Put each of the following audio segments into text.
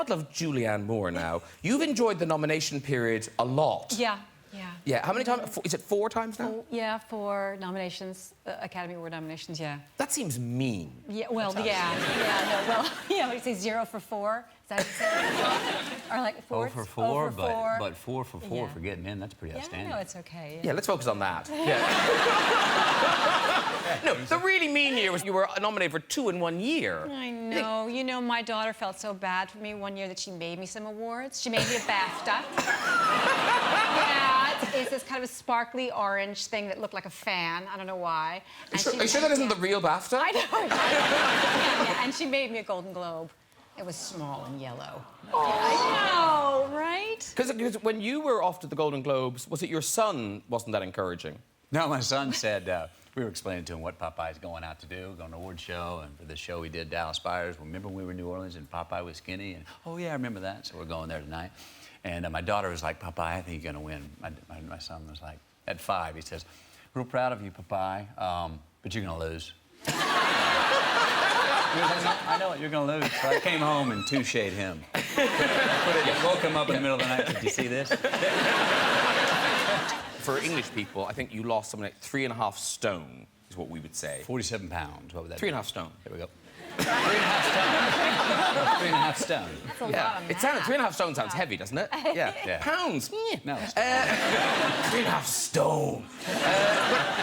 God love Julianne Moore now. You've enjoyed the nomination period a lot. Yeah. Yeah, how many times? Is it 4 times now? Yeah, 4 nominations, Academy Award nominations, yeah. That seems mean. Yeah, well, what do you say, 0 for 4? Is that what you say? Or like 4? 0 for 4, but 4 for 4 for getting in, that's pretty outstanding. Yeah, no, it's okay. Yeah, let's focus on that. Yeah. No, the really mean year was you were nominated for 2 in 1 year. I know. You know, my daughter felt so bad for me one year that she made me some awards. She made me a BAFTA. Yeah, it's this kind of a sparkly orange thing that looked like a fan. I don't know why. Are you sure that isn't the real BAFTA? I know. Yeah, and she made me a Golden Globe. It was small and yellow. Oh. I know, right? Because when you were off to the Golden Globes, was it your son wasn't that encouraging? No, my son said, we were explaining to him what Popeye's going out to do, going to an award show, and for the show we did, Dallas Buyers. Remember when we were in New Orleans and Popeye was skinny? And, oh, yeah, I remember that. So we're going there tonight. And my daughter was like, Popeye, I think you're going to win. My son was like, at 5, he says, real proud of you, Popeye, but you're going to lose. I know it, you're going to lose. So I came home and touche'd him. Woke him up in the middle of the night. Did you see this? For English people, I think you lost something like 3.5 stone, is what we would say. 47 pounds. What would that be? 3.5 stone. There we go. 3.5 stone. 3.5 stone. That's a lot of math. 3.5 stone sounds heavy, doesn't it? Yeah. Pounds. No. 3.5 stone.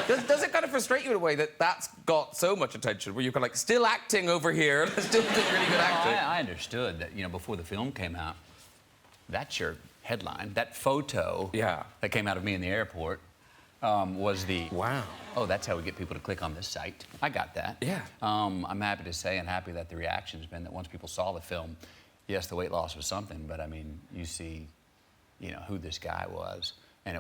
But does it kind of frustrate you in a way that that's got so much attention, where you're kind of like still acting over here, still doing really good acting? I understood that, you know, before the film came out, that's your headline. That photo that came out of me in the airport was the... Wow. Oh, that's how we get people to click on this site. I got that. Yeah. I'm happy to say and happy that the reaction's been that once people saw the film, yes, the weight loss was something, but I mean, you see, you know, who this guy was, and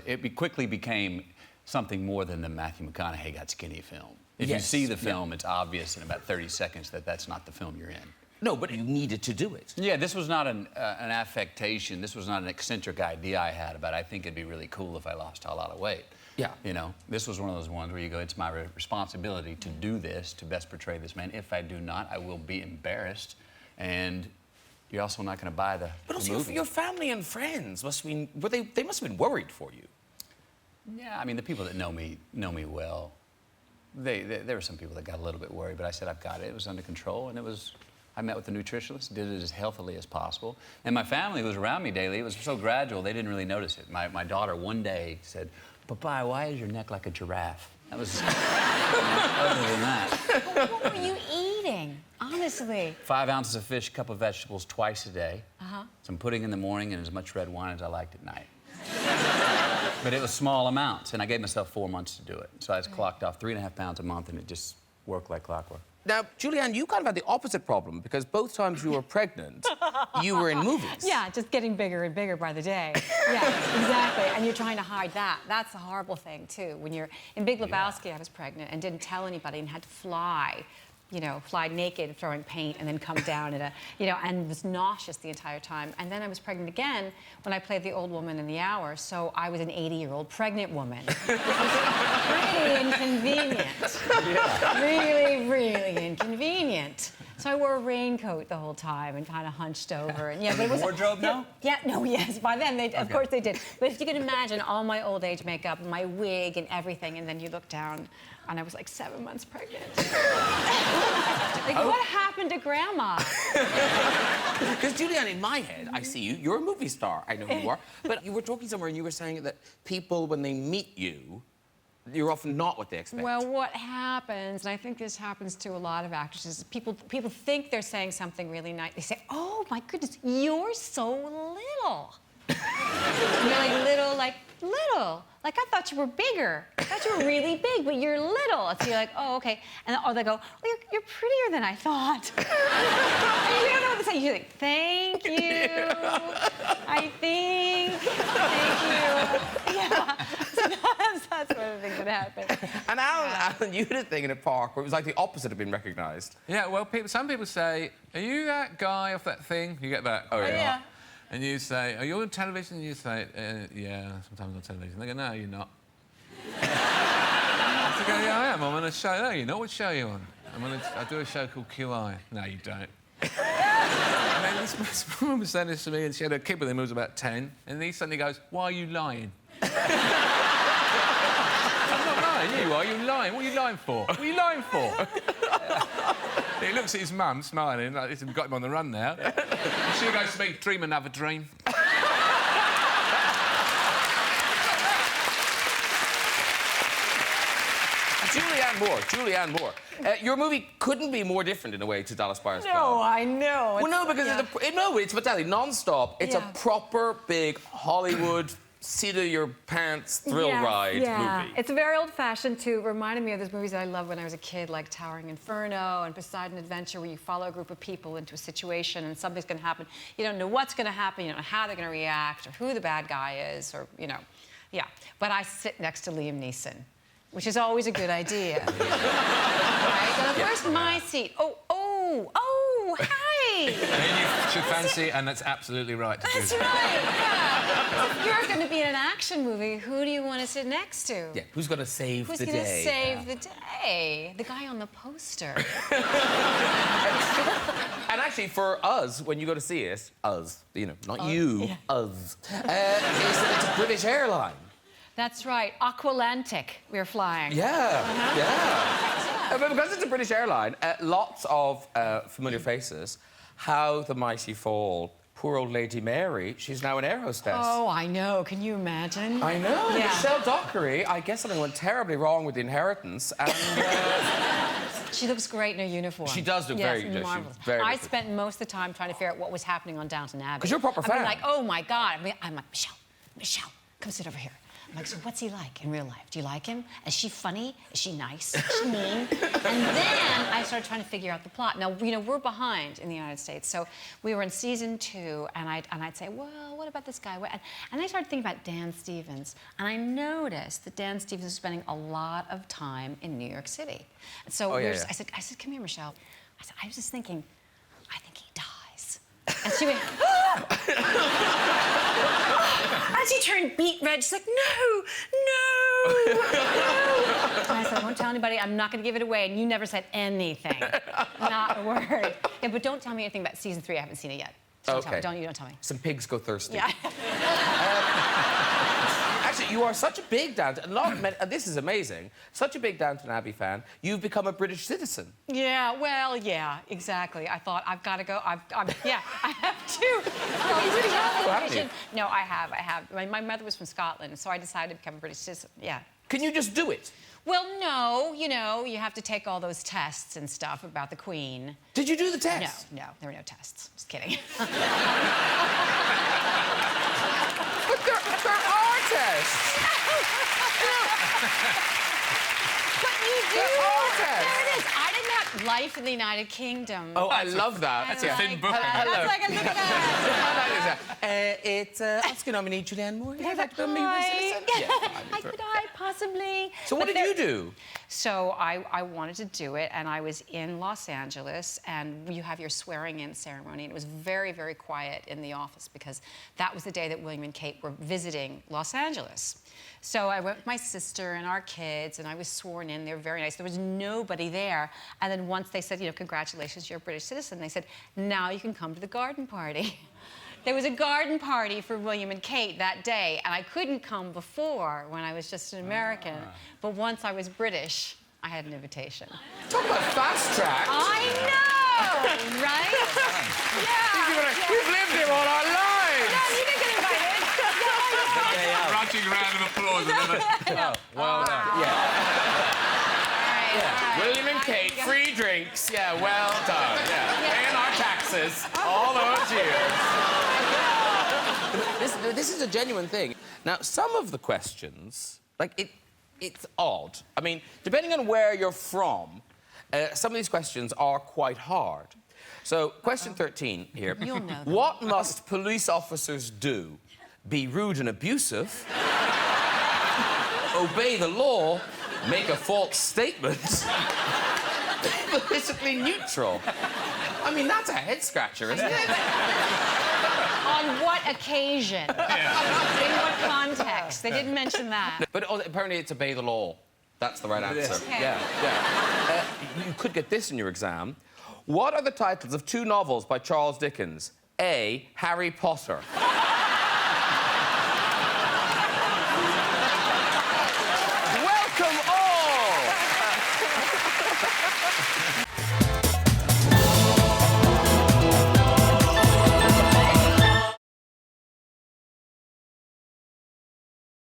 it quickly became something more than the Matthew McConaughey got skinny film. If you see the film, it's obvious in about 30 seconds that that's not the film you're in. No, but you needed to do it. Yeah, this was not an affectation. This was not an eccentric idea I had about I think it'd be really cool if I lost a lot of weight. Yeah. You know, this was one of those ones where you go, it's my responsibility to do this, to best portray this man. If I do not, I will be embarrassed. And you're also not going to buy the But also, movie. your family and friends must have been... They must have been worried for you. Yeah, I mean, the people that know me well. There were some people that got a little bit worried, but I said, I've got it. It was under control, and it was... I met with the nutritionist, did it as healthily as possible. And my family, who was around me daily, it was so gradual, they didn't really notice it. My daughter one day said, Popeye, why is your neck like a giraffe? That was... other than that. What were you eating, honestly? 5 ounces of fish, a cup of vegetables twice a day. Some pudding in the morning and as much red wine as I liked at night. But it was small amounts, and I gave myself 4 months to do it. So I was clocked off 3.5 pounds a month, and it just worked like clockwork. Now, Julianne, you kind of had the opposite problem, because both times you were pregnant, you were in movies. Yeah, just getting bigger and bigger by the day. Yeah, exactly. And you're trying to hide that. That's a horrible thing, too. When you're in Big Lebowski, I was pregnant and didn't tell anybody and had to fly, you know, fly naked, throwing paint, and then come down at a, you know, and was nauseous the entire time. And then I was pregnant again when I played the old woman in The Hour, so I was an 80-year-old pregnant woman. Which was pretty inconvenient. Yeah. Really, really inconvenient. So I wore a raincoat the whole time and kind of hunched over. And yeah, but it was wardrobe now? Yeah, no, yes. By then, of course they did. But if you can imagine all my old age makeup, my wig and everything, and then you look down, and I was like 7 months pregnant. Like, what happened to Grandma? Because, Julianne, in my head, I see you. You're a movie star. I know who you are. But you were talking somewhere and you were saying that people, when they meet you, you're often not what they expect. Well, what happens, and I think this happens to a lot of actresses, people think they're saying something really nice. They say, oh, my goodness, you're so little. And you're like, little, like, little. Like, I thought you were bigger. I thought you were really big, but you're little. So you're like, oh, okay. And or they go, well, you're prettier than I thought. And you don't know what to say. You think, thank you. I think. Thank you. Yeah. So that's one of the things that happened. And Alan, you had a thing in a park where it was like the opposite of being recognised. Yeah, well, some people say, are you that guy off that thing? You get that. Oh, yeah. And you say, are you on television? And you say, yeah, sometimes on television. They go, no, you're not. I go, yeah, I am. I'm on a show. No, you're not. What show are you on? I do a show called QI. No, you don't. And then this woman was saying this to me, and she had a kid with him who was about 10, and he suddenly goes, "Why are you lying?" I'm not lying, you are. You're lying. What are you lying for? What are you lying for? He looks at his mum, smiling, like this has got him on the run now. And she goes to me, "Dream another dream." Julianne Moore. Your movie couldn't be more different in a way to Dallas Buyers Club. No, I know. Well, no, because it's Vitaly, non-stop. It's a proper big Hollywood, seat-of-your-pants thrill ride movie. It's very old-fashioned, too. Reminded me of those movies that I loved when I was a kid, like Towering Inferno and Poseidon Adventure, where you follow a group of people into a situation and something's going to happen. You don't know what's going to happen, you don't know how they're going to react, or who the bad guy is, or, you know. Yeah, but I sit next to Liam Neeson, which is always a good idea. Right? And where's my seat? Oh, hi! And you should fancy, and that's absolutely right to do. That's right, yeah. If you're going to be in an action movie, who do you want to sit next to? Yeah, who's going to save the day? Who's going to save the day? The guy on the poster. And actually, for us, when you go to see it, us, you know, not you, us, it's a British airline. That's right, Aqualantic we're flying. Yeah. But because it's a British airline, lots of familiar faces. How the mighty fall. Poor old Lady Mary, she's now an air hostess. Oh, I know. Can you imagine? I know. Yeah. Michelle Dockery, I guess something went terribly wrong with the inheritance, and... She looks great in her uniform. She does look very good. Marvelous. She's very I good. spent most of the time trying to figure out what was happening on Downton Abbey. Because you're a proper fan. I'm like, oh, my God. I'm like, Michelle, come sit over here. I'm like, so what's he like in real life? Do you like him? Is she funny? Is she nice? Is she mean? And then I started trying to figure out the plot. Now, you know, we're behind in the United States. So we were in season 2, and I'd say, well, what about this guy? And I started thinking about Dan Stevens. And I noticed that Dan Stevens was spending a lot of time in New York City. And so I said, come here, Michelle. I was just thinking, I think he dies. And she went, as he turned beet red, she's like, no. And I said, I won't tell anybody. I'm not going to give it away. And you never said anything. Not a word. Yeah, but don't tell me anything about season 3. I haven't seen it yet. So Okay. You don't tell me. Some pigs go thirsty. Yeah. Actually, you are such a big Downton... this is amazing. Such a big Downton Abbey fan, you've become a British citizen. Yeah, well, yeah, exactly. I thought, I've got to go. I have to. You really have, haven't you? No, I have. My mother was from Scotland, so I decided to become a British citizen. Yeah. Can you just do it? Well, no, you know, you have to take all those tests and stuff about the Queen. Did you do the test? No, there were no tests. Just kidding. But there are tests. But you do. There are tests. There it is. I didn't have life in the United Kingdom. Oh, I love that. That's a thin book. Hello. That's like a look at that. It's Oscar nominee Julianne Moore. Yeah, I'd become a British citizen. Could I possibly? So what did you do? So I wanted to do it, and I was in Los Angeles, and you have your swearing-in ceremony, and it was very, very quiet in the office because that was the day that William and Kate were visiting Los Angeles. So I went with my sister and our kids, and I was sworn in. They were very nice. There was nobody there. And then once they said, you know, congratulations, you're a British citizen, they said, now you can come to the garden party. There was a garden party for William and Kate that day, and I couldn't come before when I was just an American. But once I was British, I had an invitation. Talk about fast track. I know, right? Yeah. We've lived here all our lives. No, you didn't get invited. Rushing round of applause. Well done. All right. William and Kate, free drinks. Yeah, well done. Yeah. Paying our taxes all those years. This is a genuine thing. Now, some of the questions, like, it's odd. I mean, depending on where you're from, some of these questions are quite hard. So, question 13 here. You'll know them. What must police officers do? Be rude and abusive? Obey the law? Make a false statement? Be politically neutral? I mean, that's a head-scratcher, isn't it? On what occasion? In what context? They didn't mention that. But apparently it's obey the law. That's the right answer. Okay. Yeah. You could get this in your exam. What are the titles of 2 novels by Charles Dickens? A, Harry Potter.